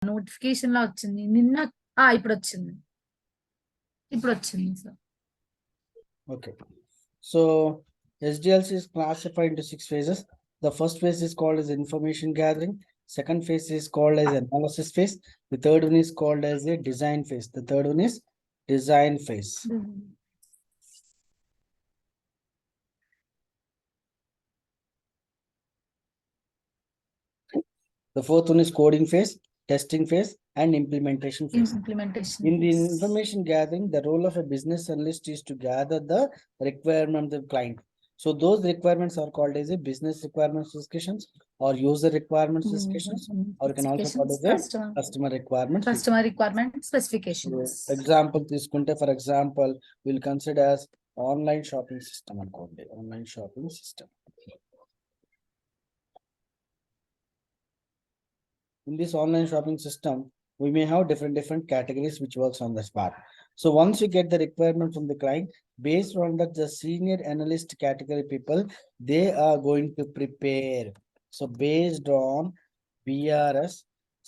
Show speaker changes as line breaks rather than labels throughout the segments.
Notification లా వచ్చింది నిన్న. ఇప్పుడు వచ్చింది sir.
Okay. So SDLC is classified into 6 phases. The first phase is called as information gathering. Second phase is called as analysis phase. The third one is called as a design phase. The third one is design phase. The fourth one is coding phase, testing phase, and implementation phase. In the information gathering, the role of a business analyst is to gather the requirement of the client. So those requirements are called as a business requirement specifications or user requirement specifications, or you can also call it a customer requirement
specifications.
So, example, for example, we'll consider as online shopping system and online shopping system. In this online shopping system, we may have different categories which works on the spot. So once you get the requirement from the client, based on that, the senior analyst category people, they are going to prepare. So based on BRS,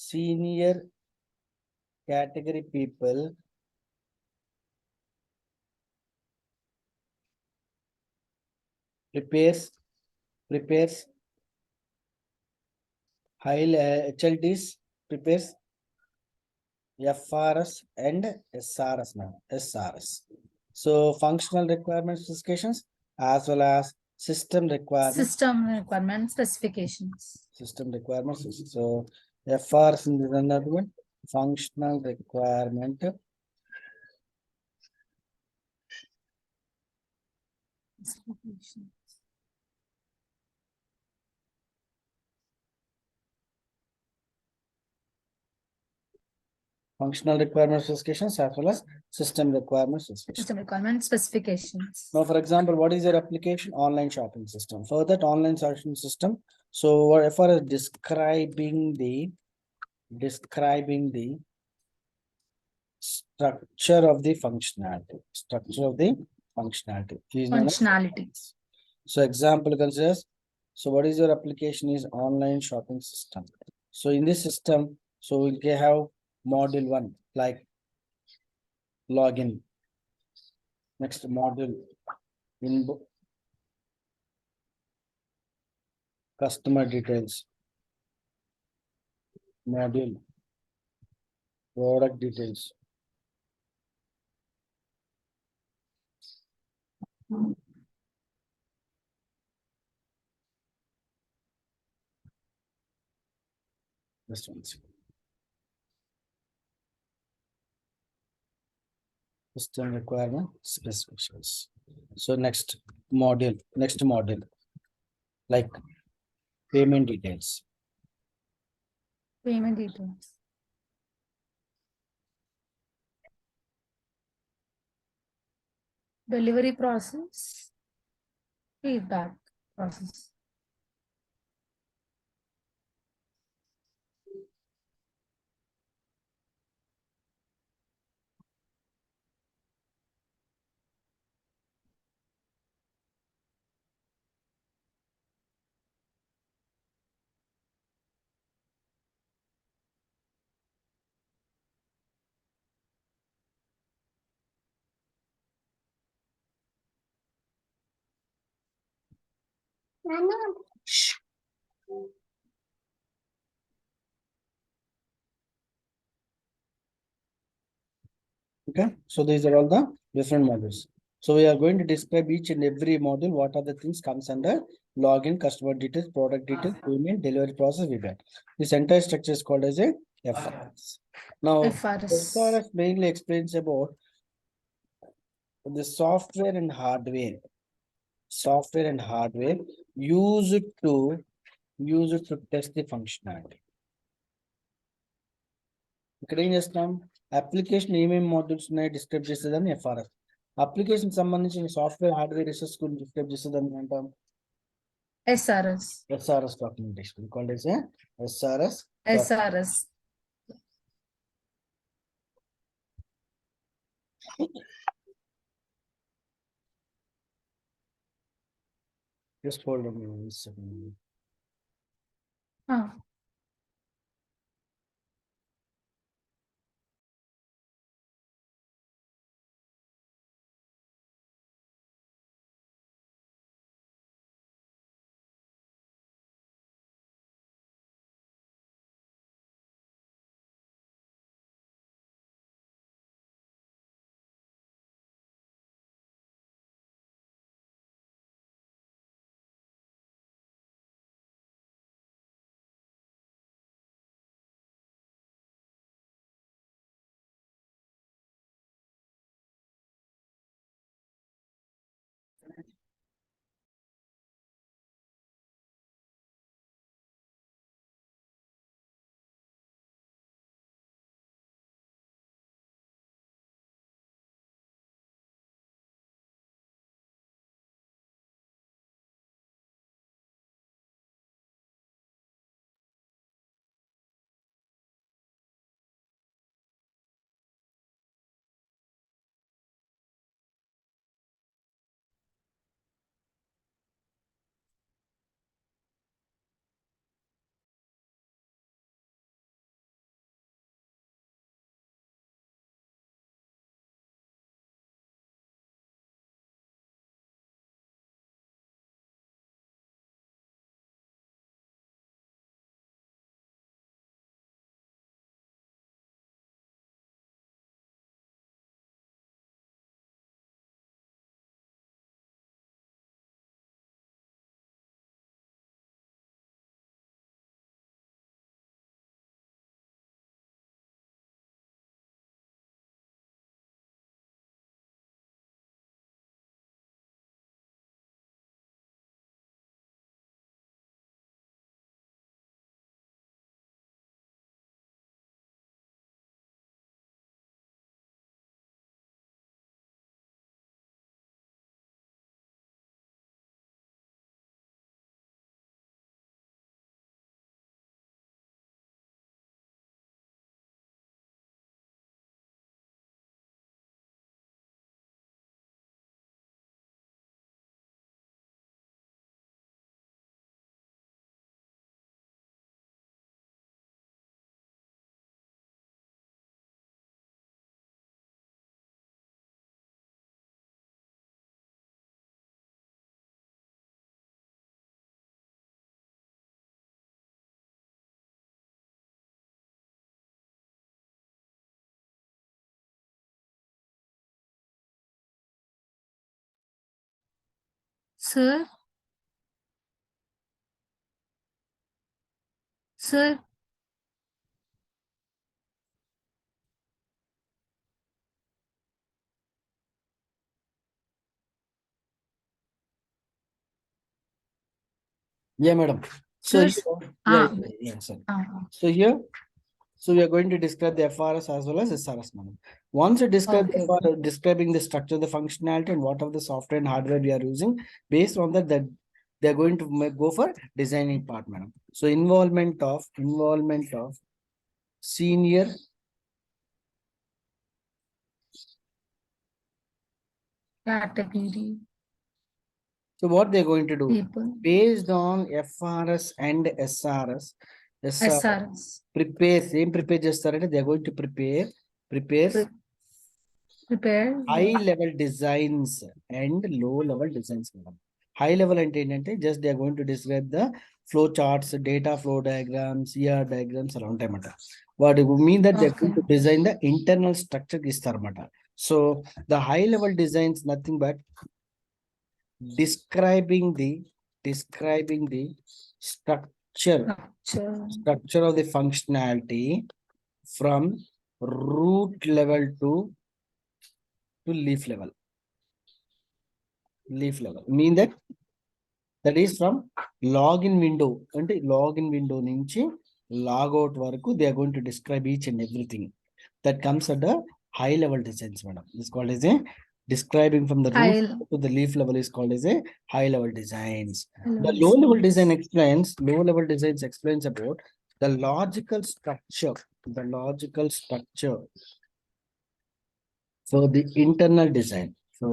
senior category people prepares high HLDs, prepares FRS and SRS now. SRS. So functional requirement specifications as well as system requirements.
System requirement specifications.
System requirements. So FRS is another one. Functional requirement
specifications.
Functional requirement specifications as well as system requirement specifications.
System requirement specifications.
Now, for example, what is your application? Online shopping system. For that online shopping system, so for describing the structure of the functionality.
Functionalities.
So example considers. So what is your application is online shopping system. So in this system, so we'll have module 1 like login. Next module in customer details. Module product details. Just one second. System requirement specifications. So next module like payment details.
Delivery process, feedback process.
Okay, so these are all the different modules. So we are going to describe each and every module. What are the things comes under login, customer details, product details, payment, delivery process, feedback. This entire structure is called as a FRS. Now, FRS mainly explains about the software and hardware. Software and hardware used to test the functionality. ఇక్కడ ఏం చేస్తాం application ఏమేమి modules ఉన్నాయో describe చేసేదాన్ని FRS. Application సంబంధించిన software hardware resource గురించి describe చేసేదాన్ని అంటాం SRS documentation called as SRS. Just hold on a second.
Sir. Sir.
Yeah, madam. So
Sir.
here,
Ah,
sir.
ah,
So here, so we are going to describe the FRS as well as SRS, madam. Once you describe
okay.
describing the structure, the functionality, and what of the software and hardware we are using, based on that, they are going to go for designing part, madam. So involvement of senior
Category.
So what they're going to do
People.
based on FRS and SRS,
SRS.
prepare same prepare చేస్తారంటే they are going to prepare
Prepare.
high level designs and low level designs. High level అంటే ఏంటంటే just they are going to describe the flow charts, data flow diagrams, ER diagrams అలా ఉంటాయన్నమాట. What mean that they are going to design the internal structure ఇస్తారన్నమాట. So the high level designs nothing but describing the structure of the functionality from root level to leaf level. Mean that is from login window and login window నుంచి logout వరకు they are going to describe each and everything that comes under high level designs, madam. This is called as a describing from the root to the leaf level is called as a high level designs. The low level design explains about the logical structure for the internal design. So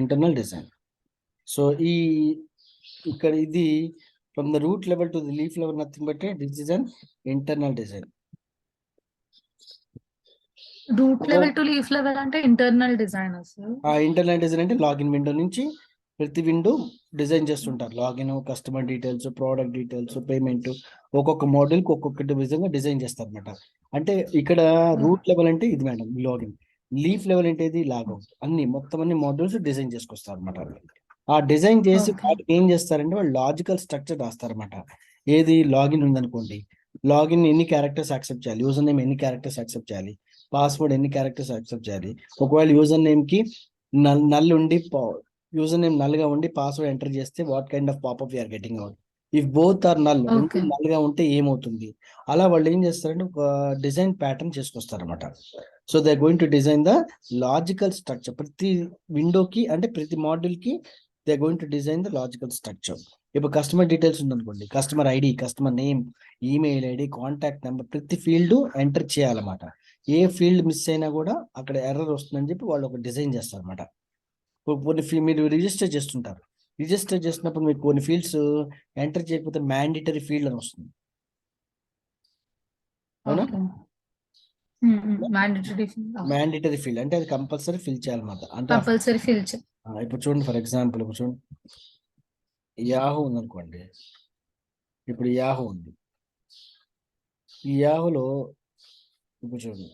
internal design. So ఇక్కడ ఇది from the root level to the leaf level nothing but this is an internal design.
Root level to leaf level అంటే internal design sir.
Internal design అంటే login window నుంచి ప్రతి window design చేస్తుంటారు. Login, customer details, product details, payment, ఒక్కొక్క model కి ఒక్కొక్కటి విధంగా design చేస్తారు అనమాట. అంటే ఇక్కడ రూట్ లెవెల్ అంటే ఇది మేడం లాగిన్, లీఫ్ లెవెల్ అంటే ఇది లాగౌట్, మొత్తం అన్ని మోడల్స్ డిజైన్ చేసుకొస్తారు అనమాట. ఆ డిజైన్ చేసి వాటికి ఏం చేస్తారంటే వాళ్ళు లాజికల్ స్ట్రక్చర్ రాస్తారన్నమాట. ఏది లాగిన్ ఉందనుకోండి, లాగిన్ ఎన్ని క్యారెక్టర్స్ యాక్సెప్ట్ చేయాలి, యూజర్ నేమ్ ఎన్ని క్యారెక్టర్స్ యాక్సెప్ట్ చేయాలి, పాస్వర్డ్ ఎన్ని క్యారెక్టర్స్ యాక్సెప్ట్ చేయాలి. ఒకవేళ యూజర్ నేమ్ కి నల్ ఉండి యూజర్ నేమ్ నల్ గా ఉండి పాస్వర్డ్ ఎంటర్ చేస్తే what kind of popup you're getting out. If both are null గా ఉంటే ఏమవుతుంది, అలా వాళ్ళు ఏం చేస్తారంటే ఒక డిజైన్ ప్యాటర్న్ చేసుకొస్తారన్నమాట. So they going to design the logical structure. ప్రతి విండోకి అంటే ప్రతి మోడల్ కి they going to design the logical structure. ఇప్పుడు కస్టమర్ డీటెయిల్స్ ఉందనుకోండి, customer ID, customer name, email ID, contact number, ప్రతి ఫీల్డ్ ఎంటర్ చేయాలన్నమాట. ఏ ఫీల్డ్ మిస్ అయినా కూడా అక్కడ ఎర్రర్ వస్తుందని చెప్పి వాళ్ళు ఒక డిజైన్ చేస్తారన్నమాట. కొన్ని మీరు రిజిస్టర్ చేస్తుంటారు, రిజిస్టర్ చేసినప్పుడు మీకు కొన్ని ఫీల్డ్స్ ఎంటర్ చేయకపోతే మ్యాండేటరీ ఫీల్డ్ అని వస్తుంది, అవునా? మ్యాండేటరీ ఫీల్డ్ అంటే అది కంపల్సరీ ఫిల్ చేయాలన్నమాట. అంటే ఇప్పుడు చూడండి, ఫర్ ఎగ్జాంపుల్ ఇప్పుడు చూడండి, యాహూ ఉందనుకోండి. ఇప్పుడు యాహూ ఉంది, ఈ యాహూలో ఇప్పుడు చూడండి,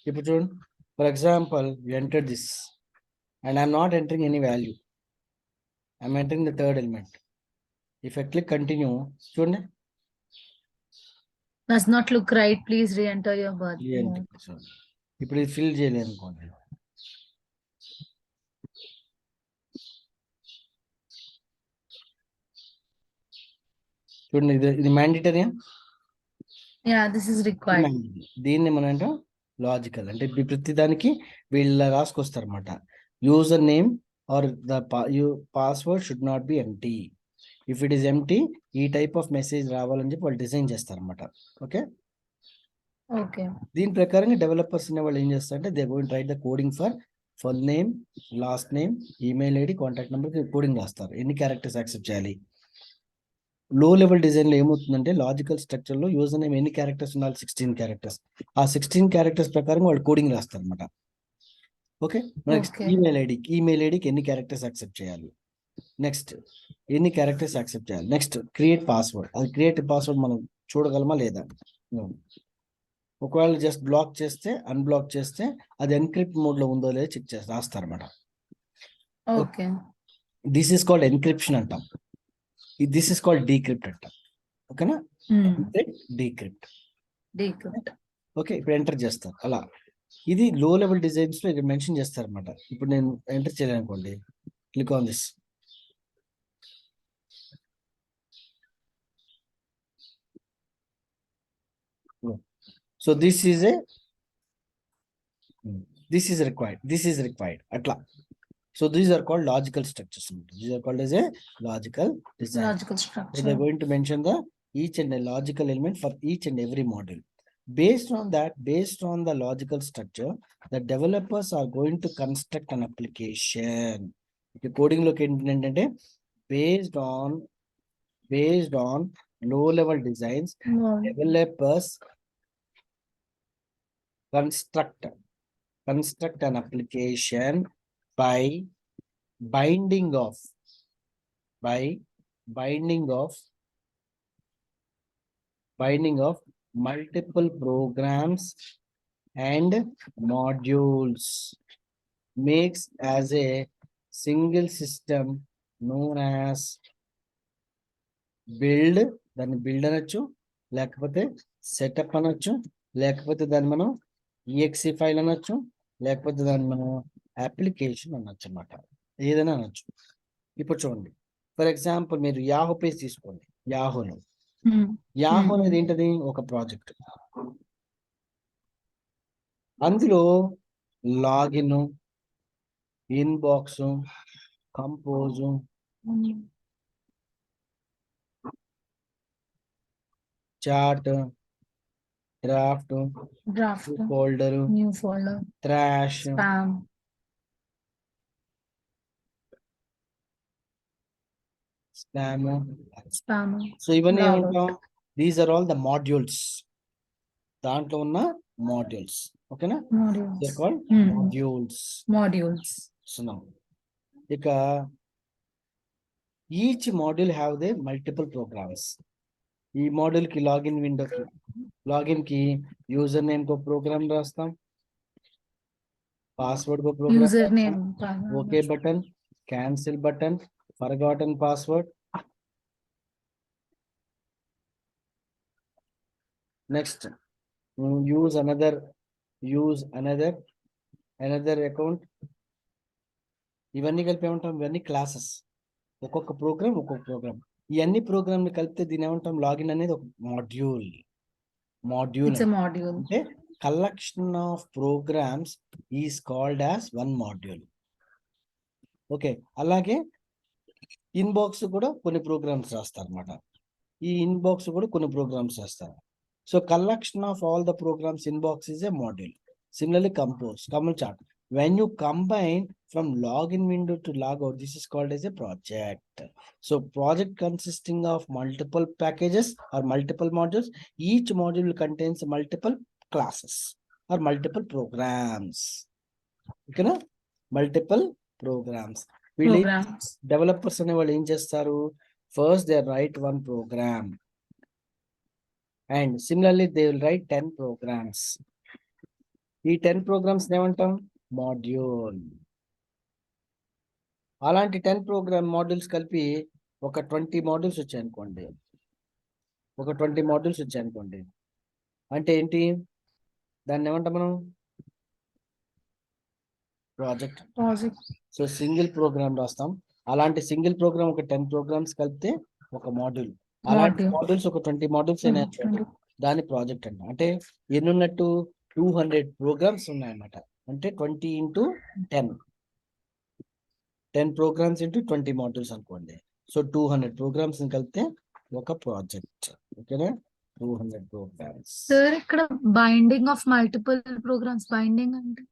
ఇప్పుడు చూడండి, for example you enter this and I'm not entering any value, I'm entering the third element. If I click continue, చూడండి,
does not look right, please re-enter your birth.
ఇప్పుడు ఇది ఫిల్ చేయలేదు అనుకోండి, చూడండి, ఇది మ్యాండేటరీ,
this is required.
దీన్ని మనం ఏంటో లాజికల్ అంటే ప్రతి దానికి వీళ్ళ రాసుకొస్తారు అనమాట. User name or the password should not be empty. If it is empty ఈ టైప్ ఆఫ్ మెసేజ్ రావాలని చెప్పి వాళ్ళు డిజైన్ చేస్తారనమాట. Okay,
okay.
దీని ప్రకారంగా డెవలపర్స్ అనే వాళ్ళు ఏం చేస్తారంటే they going right the coding for full name, last name, email ID, contact number coding రాస్తారు. ఎన్ని క్యారెక్టర్స్ యాక్సెప్ట్ చేయాలి. లో లెవెల్ డిజైన్ లో ఏమవుతుందంటే లాజికల్ స్ట్రక్చర్ లో యూజర్ నేమ్ ఎన్ని క్యారెక్టర్స్ ఉండాలి, 16 క్యారెక్టర్స్. ఆ 16 క్యారెక్టర్స్ ప్రకారం వాళ్ళు కోడింగ్ రాస్తారు అనమాట. Okay, next
okay.
ఈమెయిల్ ఐడికి ఎన్ని క్యారెక్టర్స్ యాక్సెప్ట్ చేయాలి, నెక్స్ట్ ఎన్ని క్యారెక్టర్స్ యాక్సెప్ట్ చేయాలి, నెక్స్ట్ క్రియేట్ పాస్వర్డ్. అది క్రియేట్ పాస్వర్డ్ మనం చూడగలమా లేదా. ఒకవేళ జస్ట్ బ్లాక్ చేస్తే అన్బ్లాక్ చేస్తే అది ఎన్క్రిప్ట్ మోడ్ లో ఉందో లేదో చెక్ చేసి రాస్తారన్నమాట.
Okay.
This is called encryption అంటాం. దిస్ ఈస్ కాల్డ్ డీక్రిప్ట్ అంటాం. ఓకేనా, డీక్రిప్ట్. ఓకే, ఇప్పుడు ఎంటర్ చేస్తారు అలా. ఇది లో లెవెల్ డిజైన్స్ లో ఇక్కడ మెన్షన్ చేస్తారు అనమాట. ఇప్పుడు నేను ఎంటర్ చేయాలనుకోండి, click on this. So this is required అట్లా. So these are called logical structures. These are called as a logical design.
Logical
So
structure.
they're going to mention the each and a logical element for each and every module. Based on the logical structure, the developers are going to construct an application. The coding located based on low level designs,
Wow.
developers construct an application by binding of multiple programs and modules, makes as a single system known as build. దాన్ని build అనొచ్చు, లేకపోతే setup అనొచ్చు, లేకపోతే దాన్ని మనం exe file అనొచ్చు, లేకపోతే దాన్ని మనం అప్లికేషన్ అనొచ్చు అన్నమాట. ఏదైనా అనొచ్చు. ఇప్పుడు చూడండి, ఫర్ ఎగ్జాంపుల్ మీరు యాహూ పేజ్ తీసుకోండి. యాహూ అనేది ఏంటది, ఒక ప్రాజెక్ట్. అందులో login, inbox, compose, chat, draft, folder,
new folder,
trash, spam. So ఇవన్నీ ఏమంటాం, these are all the modules. దాంట్లో ఉన్న మాడ్యూల్స్. ఓకేనా, మాడ్యూల్స్. ఇక each module have they multiple programs. ఈ మాడ్యూల్ కి లాగిన్ విండోకి లాగిన్ కి యూజర్ నేమ్ కో ప్రోగ్రామ్ రాస్తాం, పాస్వర్డ్ కో program, okay button, cancel button, forgotten password. Next use another account. ఇవన్నీ కలిపి ఏమంటాం, ఇవన్నీ క్లాసెస్. ఒక్కొక్క ప్రోగ్రామ్. ఈ అన్ని ప్రోగ్రామ్ ని కలిపితే దీని ఏమంటాం, లాగిన్ అనేది ఒక మాడ్యూల్. అంటే collection of programs is called as one module. Okay, అలాగే ఇన్బాక్స్ కూడా కొన్ని ప్రోగ్రామ్స్ రాస్తారు అనమాట. ఈ ఇన్బాక్స్ కూడా కొన్ని ప్రోగ్రామ్స్ రాస్తారు. So collection of all the programs inbox is a module. Similarly, compose, common chart. When you combine from login window to logout, this is called as a project. So project consisting of multiple packages or multiple modules. Each module contains multiple classes or multiple programs. Okay, na? Multiple programs. Developers ane vallu em chestaru, first they write one program. And similarly, they will write 10 programs. ఈ 10 programs ఏమంటాం, module. అలాంటి 10 programme modules కలిపి ఒక 20 modules వచ్చాయనుకోండి, అంటే ఏంటి, దాన్ని ఏమంటాం మనం, ప్రాజెక్ట్. సో సింగిల్ ప్రోగ్రామ్ రాస్తాం. అలాంటి సింగిల్ ప్రోగ్రామ్ ఒక 10 ప్రోగ్రామ్స్ కలిపితే ఒక మాడ్యూల్. అలాంటి మాడ్యూల్స్ ఒక 20 మాడ్యూల్స్ అయినా దాని ప్రాజెక్ట్ అంట. అంటే ఎన్ని ఉన్నట్టు, 200 ప్రోగ్రామ్స్ ఉన్నాయన్నమాట. అంటే 20 into 10. 10 programs into 20 modules అనుకోండి. సో 200 programs కలిపితే ఒక ప్రాజెక్ట్. ఓకేనా? 200 programs.
సార్ ఇక్కడ binding of multiple programs binding అంటే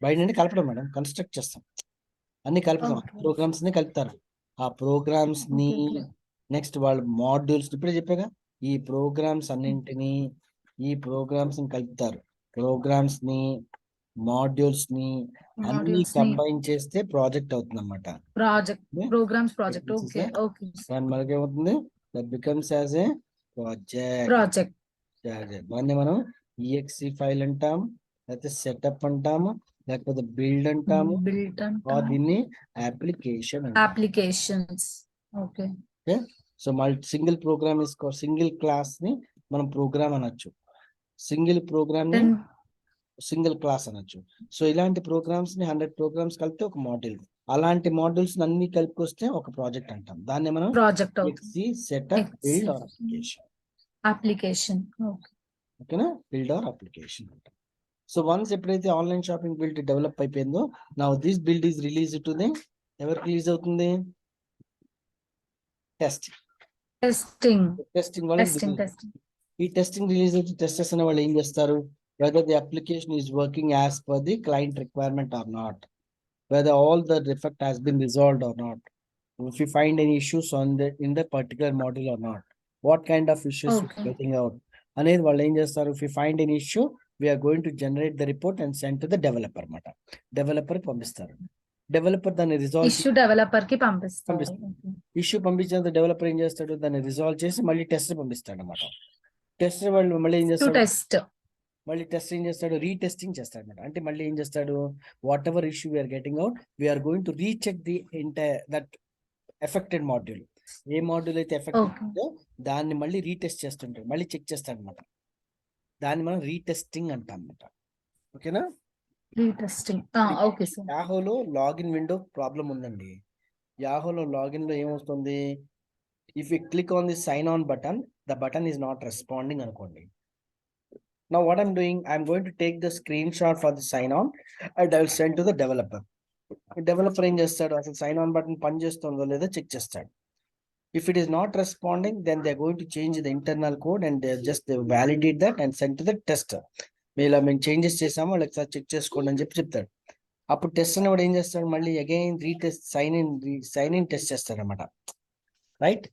బయట నుండి కలపడం మేడం, కన్స్ట్రక్ట్ చేస్తాం. అన్ని కలుపుతాం, ప్రోగ్రామ్స్ ని కలుపుతారు. ఆ ప్రోగ్రామ్స్ ని నెక్స్ట్ వాళ్ళ మాడ్యూల్స్ ఇప్పుడే చెప్పాగా, ఈ ప్రోగ్రామ్స్ అన్నింటినీ ఈ ప్రోగ్రామ్స్ ని కలుపుతారు. ప్రోగ్రామ్స్ ని మాడ్యూల్స్ ని అన్ని కంబైన్ చేస్తే ప్రాజెక్ట్ అవుతుంది అన్నమాట.
Project programs project. Okay okay.
దాని మనకి ఏమవుతుంది, that becomes as a project. దాన్ని మనం exe ఫైల్ అంటాం, లేకపోతే సెటప్ అంటాము, లేకపోతే బిల్డ్ అంటాము, దీన్ని application
applications. Okay.
So single program single class ని మనం ప్రోగ్రామ్ అనొచ్చు, సింగిల్ ప్రోగ్రామ్ ని సింగిల్ క్లాస్ అనొచ్చు. సో ఇలాంటి ప్రోగ్రామ్స్ ని 100 ప్రోగ్రామ్స్ కలిపితే ఒక మాడ్యూల్, అలాంటి మాడ్యూల్స్ అన్ని కలిపి ఒక ప్రాజెక్ట్ అంటాం. దాన్ని మనం
project
setup build or
application.
ఓకేనా? బిల్డ్ ఆర్ అప్లికేషన్ అంటాం. సో వన్స్ ఎప్పుడైతే ఆన్లైన్ షాపింగ్ బిల్డ్ డెవలప్ అయిపోయిందో, now this build is release to the, ఎవరికి రిలీజ్ అవుతుంది? టెస్టింగ్ వల్ల ఈ టెస్టింగ్ రిలీజ్ అయితే టెస్టర్స్ అనే వాళ్ళు ఏం చేస్తారు, whether the application is working as per the client requirement or not, whether all the defect has been resolved or not, if you find any issues in the particular module or not, what kind of issues getting out అనేది వాళ్ళు ఏం చేస్తారు. If you find any issue, we are going to generate the report and send to the developer అన్నమాట. Developer పంపిస్తారు. Developer దాన్ని resolve
issue developer కి పంపిస్తారు.
Issue పంపించిన డెవలపర్ ఏం చేస్తాడు, దాన్ని రిజాల్వ్ చేసి మళ్ళీ టెస్ట్ పంపిస్తాడు అన్నమాట. టెస్ట్ వాళ్ళు మళ్ళీ ఏం చేస్తాడు, మళ్ళీ టెస్ట్ ఏం చేస్తాడు, రీటెస్టింగ్ చేస్తాడు అనమాట. అంటే మళ్ళీ ఏం చేస్తాడు, whatever issue we are getting out, we are going to recheck the entire that affected module. ఏ మాడ్యూల్ అయితే ఎఫెక్ట్ ఉందో దాన్ని మళ్ళీ రీటెస్ట్ చేస్తుంటాడు, మళ్ళీ చెక్ చేస్తాడు అనమాట. దాన్ని మనం రీటెస్టింగ్ అంటాం అనమాట. ఓకేనా?
రీటెస్టింగ్. Okay sir.
యాహోలో లాగిన్ విండో ప్రాబ్లం ఉందండి. యాహోలో లాగిన్ లో ఏమొస్తుంది, if you click on the sign on button, the button is not responding అనుకోండి. Now what I'm doing, I'm going to take the screenshot for the sign on and I'll send to the developer. Developer ఏం చేస్తాడు, అసలు sign on button పని చేస్తుందో లేదో check చేస్తాడు. If it is not responding, then they going to change the internal code and just validate that and send to the tester. మేము changes చేసామో వాళ్ళకి చెక్ చేసుకోండి అని చెప్తాడు. అప్పుడు టెస్ట్ అని కూడా ఏం చేస్తాడు, మళ్ళీ again retest sign in test చేస్తాడు అనమాట. రైట్?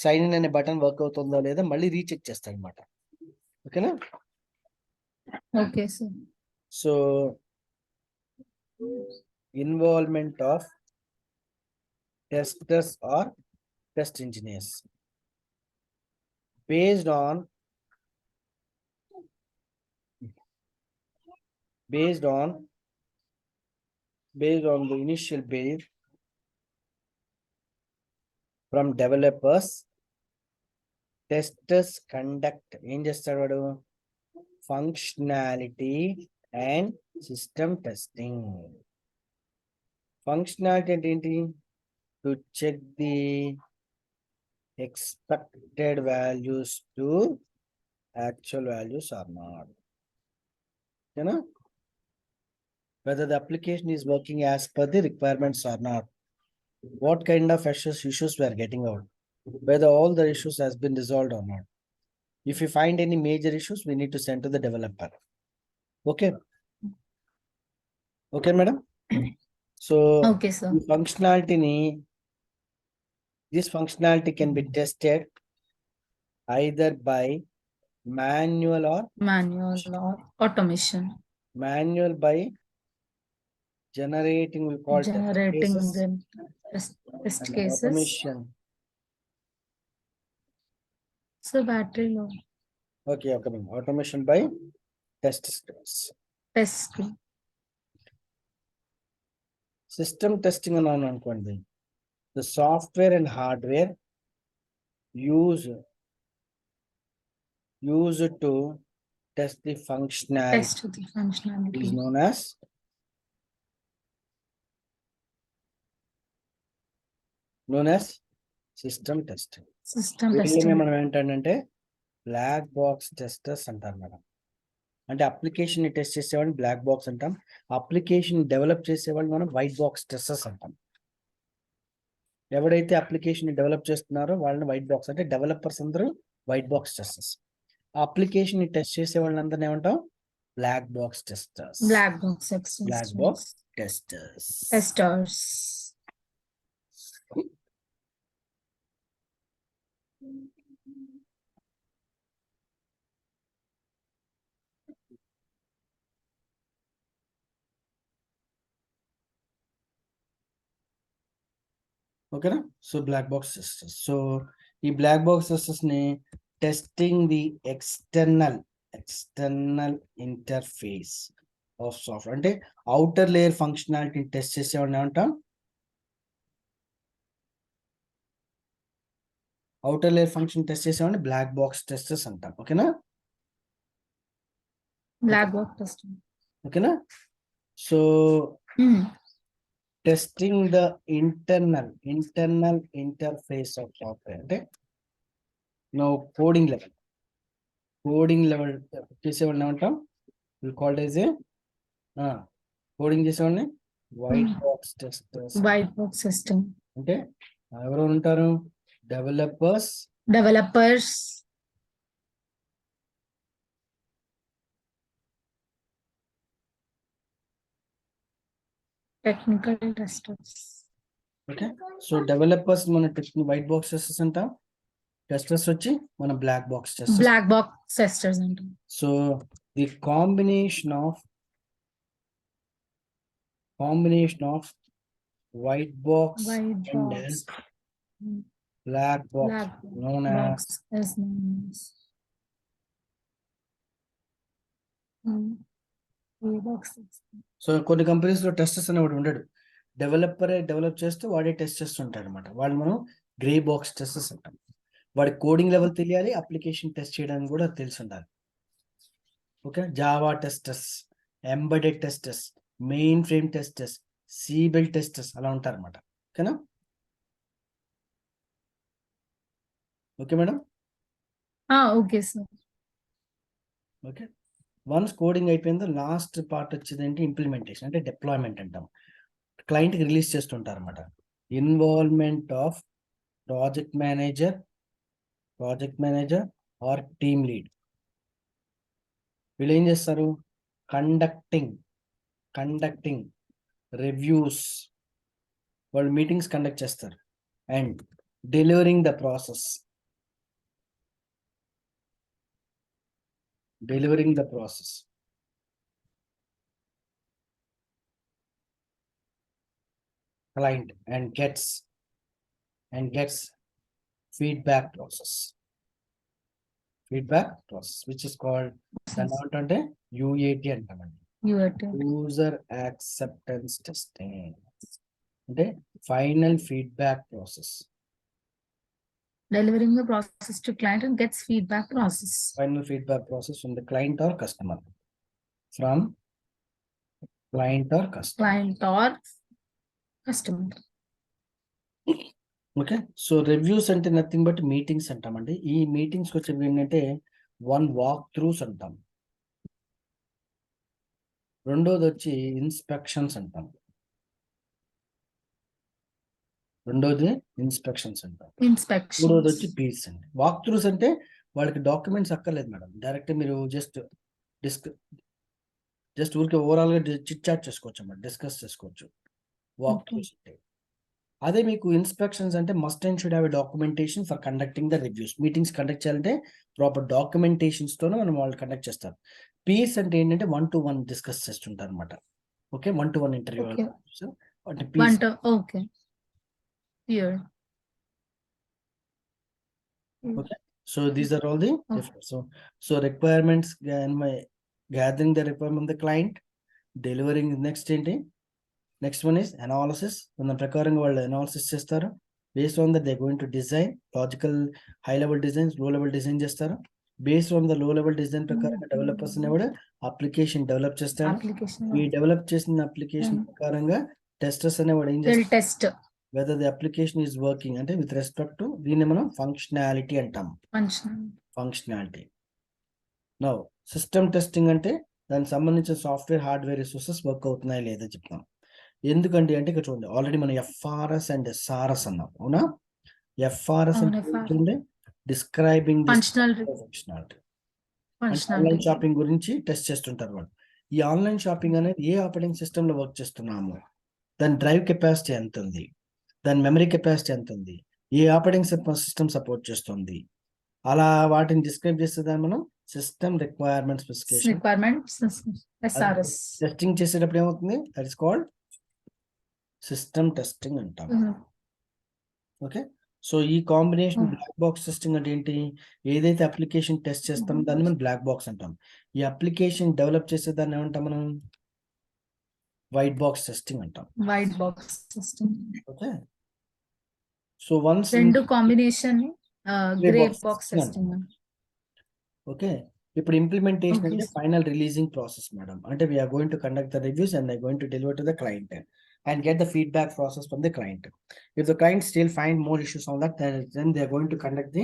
సైన్ ఇన్ అనే బటన్ వర్క్ అవుతుందో లేదా మళ్ళీ రీచెక్ చేస్తాడు అనమాట. ఓకేనా?
Okay sir.
So involvement of testers or test engineers based on the initial build from developers, testers conduct ఏం చేస్తాడు, functionality and system testing. Functionality అంటే ఏంటి, to check the expected values to actual values or not. ఓకేనా? Whether the application is working as per the requirements or not, what kind of issues we are getting out, whether all the issues has been resolved or not. If you find any major issues, we need to send to the developer. Okay madam? So
okay sir.
This functionality can be tested either by manual or
automation.
Manual by generating, we call
test cases.
Automation.
So battery low.
Okay, coming. Automation by test scripts.
Testing.
System testing on the software and hardware used to test the functionality. Is known as system testing.
System testing.
మనం ఏంటంటే black box testers అంటారు madam. అంటే application ని test చేసేవాడిని black box అంటాం. Application develop చేసేవాడిని మనం white box testers అంటాం. ఎవడైతే అప్లికేషన్ ని డెవలప్ చేస్తున్నారో వాళ్ళని వైట్ బాక్స్, అంటే డెవలపర్స్ అందరూ వైట్ బాక్స్ టెస్టర్స్. ఆ అప్లికేషన్ ని టెస్ట్ చేసే వాళ్ళందరినీ ఏమంటాం? Black box testers.
Black box
black box testers.
Testers.
ఓకేనా? So black box testers. So ఈ బ్లాక్ బాక్స్ టెస్టర్స్ ని testing the external interface of software, అంటే అవుటర్ లేయర్ ఫంక్షనాలిటీని టెస్ట్ చేసేవాడిని ఏమంటాం? అవుటర్ లేయర్ ఫంక్షన్ టెస్ట్ చేసేవాడిని బ్లాక్ బాక్స్ టెస్టర్స్ అంటాం. ఓకేనా?
Black box testing.
ఓకేనా? So testing the internal interface of software, అంటే కోడింగ్ లెవెల్ చేసేవాడిని ఏమంటాం? కాల్డ్ యాజ్ ఏ కోడింగ్ చేసేవాడిని white box testers.
White box system
అంటే ఎవరు ఉంటారు? Developers,
technical testers.
Okay. So developers మన వైట్ బాక్స్ టెస్టర్స్ అంటాం. టెస్టర్స్ వచ్చి మన black box testers.
Black box testers అంటాం.
So the combination of white box and black box known as
is known as grey box system.
So కొన్ని companies లో testers అనేవాడు ఉండడు, డెవలపరే develop చేస్తూ వాడే టెస్ట్ చేస్తుంటారు అనమాట. వాళ్ళు మనం గ్రే బాక్స్ టెస్టర్స్ అంటాం. వాడి కోడింగ్ లెవెల్ తెలియాలి, అప్లికేషన్ టెస్ట్ చేయడానికి కూడా తెలిసి ఉండాలి. Okay. Java testers, embedded testers, mainframe testers, Siebel testers అలా ఉంటారు అనమాట. ఓకేనా? Okay madam.
Okay sir.
Okay. Once coding అయిపోయిందో లాస్ట్ పార్ట్ వచ్చేది ఏంటి? ఇంప్లిమెంటేషన్, అంటే డిప్లాయ్మెంట్ అంటాం. క్లయింట్కి రిలీజ్ చేస్తుంటారు అనమాట. Involvement of project manager or team lead. వీళ్ళు ఏం చేస్తారు? కండక్టింగ్ రివ్యూస్, వాళ్ళు మీటింగ్స్ కండక్ట్ చేస్తారు. And delivering the process, client and gets feedback process, which is called అంటే UAT అంటామండి. యూజర్ యాక్సెప్టెన్స్ టెస్టింగ్, అంటే final feedback process.
Delivering the process to client and gets feedback process.
Final feedback process from the client or customer. Client or customer. Okay. So reviews అంటే nothing but meetings అంటామండి. ఈ meetings వచ్చేవి ఏంటంటే one walk throughs అంటాం. రెండోది వచ్చి inspections అంటాం. మూడోది వచ్చి పీస్ అండి. వాక్ త్రూస్ అంటే వాళ్ళకి డాక్యుమెంట్స్ అక్కర్లేదు మేడం, డైరెక్ట్ మీరు జస్ట్ ఊరికే ఓవరాల్ గా చిట్ చాట్ చేసుకోవచ్చు అన్నమాట, డిస్కస్ చేసుకోవచ్చు వాక్ త్రూస్ అంటే. అదే మీకు ఇన్స్పెక్షన్స్ అంటే must and should have documentation for conducting the reviews. Meetings conduct చేయాలంటే ప్రాపర్ డాక్యుమెంటేషన్స్ తోనే మనం వాళ్ళు కండక్ట్ చేస్తారు. పీస్ అంటే ఏంటంటే 1-to-1 డిస్కస్ చేస్తుంటారు అనమాట. ఓకే. 1-to-1 ఇంటర్వ్యూ అంటే పీస్.
Okay.
So these are all the different. So requirements, gathering the requirement of the client, delivering next ఏంటి? Next one is analysis. మన ప్రకారంగా వాళ్ళు అనాలిసిస్ చేస్తారు. Based on that they are going to design logical high level designs, low level design చేస్తారు. Based on the low level design ప్రకారంగా developers అనేవాడు application develop చేస్తారు. ఈ డెవలప్ చేసిన అప్లికేషన్ ప్రకారంగా టెస్టర్స్ అనేవాడు ఏం చేస్తారు? whether the application is working, అంటే with respect to దీన్ని మనం ఫంక్షనాలిటీ అంటాం. ఫంక్షనాలిటీ. నో సిస్టమ్ టెస్టింగ్ అంటే దానికి సంబంధించిన సాఫ్ట్వేర్ హార్డ్వేర్ రిసోర్సెస్ వర్క్ అవుతున్నాయా లేదా చెప్తాం. ఎందుకంటే అంటే ఇక్కడ చూడండి ఆల్రెడీ మనం ఎఫ్ఆర్ఎస్ అండ్ ఎస్ఆర్ఎస్ అన్నాం అవునా. ఎఫ్ఆర్ఎస్
అవును,
అంటే చూడండి డిస్క్రైబింగ్ ది ఫంక్షనాలిటీ అంటే ఆన్లైన్ షాపింగ్ గురించి టెస్ట్ చేస్తుంటారు వాళ్ళు. ఈ ఆన్లైన్ షాపింగ్ అనేది ఏ ఆపరేటింగ్ సిస్టమ్ లో వర్క్ చేస్తున్నాము, దాని డ్రైవ్ కెపాసిటీ ఎంత ఉంది, దాని మెమరీ కెపాసిటీ ఎంత ఉంది, ఏ ఆపరేటింగ్ సిస్టమ్ సపోర్ట్ చేస్తుంది, అలా వాటిని డిస్క్రైబ్ చేస్తే దాన్ని మనం system requirement specification
SRS.
Testing చేసేటప్పుడు ఏమవుతుంది, that is called system testing అంటాం. ఓకే, సో ఈ కాంబినేషన్ బ్లాక్ బాక్స్ టెస్టింగ్ అంటే ఏంటి, ఏదైతే అప్లికేషన్ టెస్ట్ చేస్తామో దాన్ని మనం బ్లాక్ బాక్స్ అంటాం. ఈ అప్లికేషన్ డెవలప్ చేసే దాన్ని ఏమంటాం మనం వైట్ బాక్స్ టెస్టింగ్ అంటాం.
White box testing.
Okay, so once
రెండు combination grey box
testing
testing.
Okay, ఇప్పుడు ఇంప్లిమెంటేషన్
Okay.
అంటే ఫైనల్ రిలీజింగ్ ప్రాసెస్ మేడం. అంటే we are going to conduct the reviews and I going to deliver to the client and get the feedback process from the client. If the client still find more issues on that, then they are going to conduct the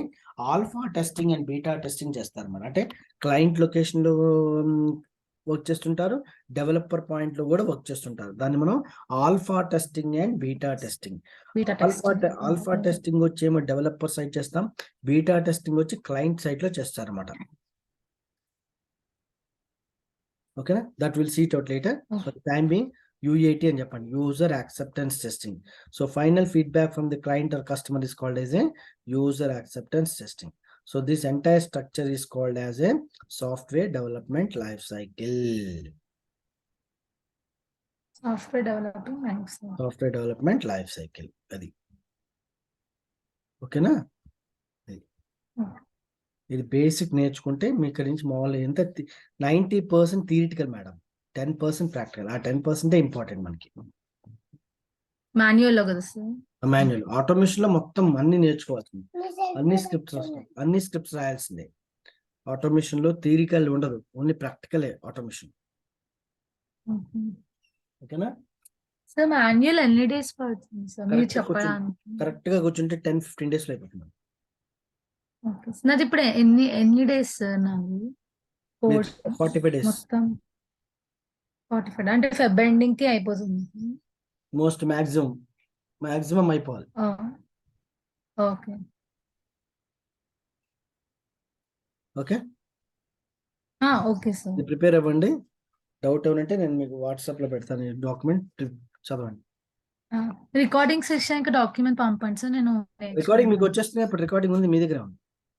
alpha testing and beta testing చేస్తారు మన. అంటే client location లో work చేస్తుంటారు, developer point లో కూడా work చేస్తుంటారు. దాన్ని మనం alpha testing and beta testing. Alpha testing వచ్చి ఏమో డెవలపర్ సైడ్ చేస్తాం, బీటా టెస్టింగ్ వచ్చి క్లయింట్ సైడ్ లో చేస్తారు అనమాట. Okay, that will see it out later. For the time being UAT and Japan, user acceptance testing. So final feedback from the client or customer is called as a user acceptance testing. So this entire structure is called as a software development life cycle.
Software development life cycle.
Adi. Okay na? ఇది basic నేర్చుకుంటే మీ ఇక్కడ నుంచి మామూలుగా ఎంత 90% theoretical madam, 10% practical. ఆ 10% important మనకి.
Manual లో కదా సార్?
మాన్యువల్. ఆటోమేషన్ లో మొత్తం అన్ని నేర్చుకోవాల్సింది, అన్ని స్క్రిప్ట్స్ రాయాల్సిందే. ఆటోమేషన్ లో థియరికల్ ఉండదు, ఓన్లీ ప్రాక్టికలే ఆటోమేషన్. ఓకేనా
సార్? మాన్యువల్ ఎన్ని డేస్ పడుతుంది సార్ మీరు చెప్పడానికి?
కరెక్ట్ గా కూర్చుంటే 10-15 days లో అయిపోతుంది.
నాది ఇప్పుడు ఎన్ని డేస్ సార్? నాది
45 days
మొత్తం 45. అంటే ఫెబ్ ఎండింగ్ కి అయిపోతుంది
మోస్ట్ మాక్సిమం అయిపోవాలి.
Okay
okay
okay sir.
Prepare అవ్వండి. డౌట్ ఏమంటే నేను మీకు వాట్సాప్ లో పెడతాను, డాక్యుమెంట్ చదవండి.
రికార్డింగ్ సెషన్ డాక్యుమెంట్ పంపండి సార్. నేను
రికార్డింగ్ మీకు వచ్చేస్తుంది, ఇప్పుడు రికార్డింగ్ ఉంది మీ దగ్గర ఉంది.